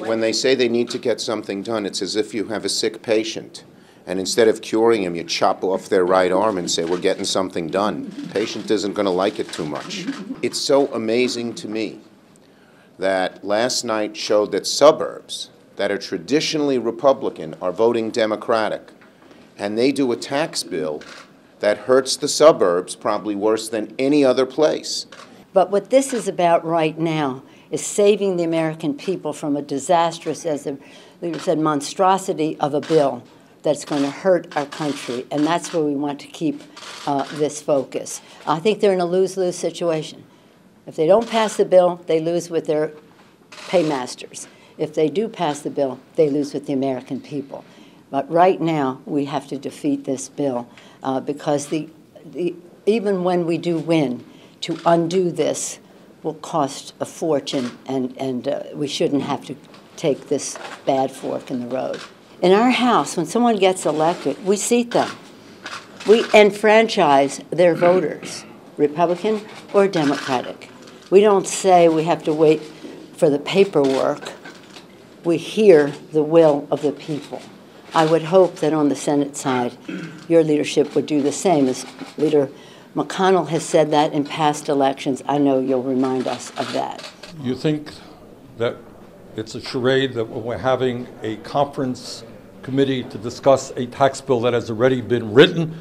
when they say they need to get something done, it's as if you have a sick patient, and instead of curing him, you chop off their right arm and say, we're getting something done. The patient isn't going to like it too much. It's so amazing to me that last night showed that suburbs that are traditionally Republican are voting Democratic, and they do a tax bill that hurts the suburbs probably worse than any other place. But what this is about right now is saving the American people from a disastrous, as the leader said, monstrosity of a bill that's going to hurt our country, and that's where we want to keep this focus. I think they're in a lose-lose situation. If they don't pass the bill, they lose with their paymasters. If they do pass the bill, they lose with the American people. But right now, we have to defeat this bill because even when we do win, to undo this will cost a fortune, and we shouldn't have to take this bad fork in the road. In our House, when someone gets elected, we seat them. We enfranchise their voters, Republican or Democratic. We don't say we have to wait for the paperwork. We hear the will of the people. I would hope that on the Senate side, your leadership would do the same. As Leader McConnell has said that in past elections. I know you'll remind us of that. You think that it's a charade that when we're having a conference committee to discuss a tax bill that has already been written,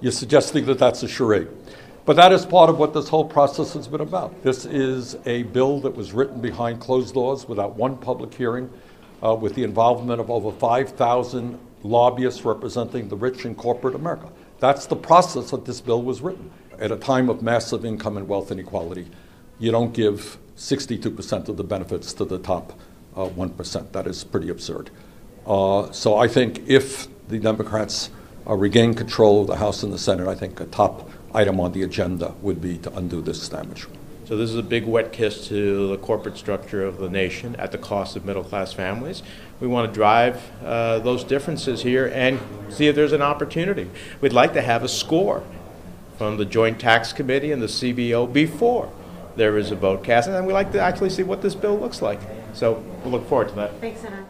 you're suggesting that that's a charade. But that is part of what this whole process has been about. This is a bill that was written behind closed doors without one public hearing, with the involvement of over 5,000 lobbyists representing the rich in corporate America. That's the process that this bill was written. At a time of massive income and wealth inequality, you don't give 62% of the benefits to the top 1%. That is pretty absurd. So I think if the Democrats regain control of the House and the Senate, I think a top item on the agenda would be to undo this damage. So this is a big wet kiss to the corporate structure of the nation at the cost of middle-class families. We want to drive those differences here and see if there's an opportunity. We'd like to have a score from the Joint Tax Committee and the CBO before there is a vote cast, and we'd like to actually see what this bill looks like. So we'll look forward to that. Thanks, Senator.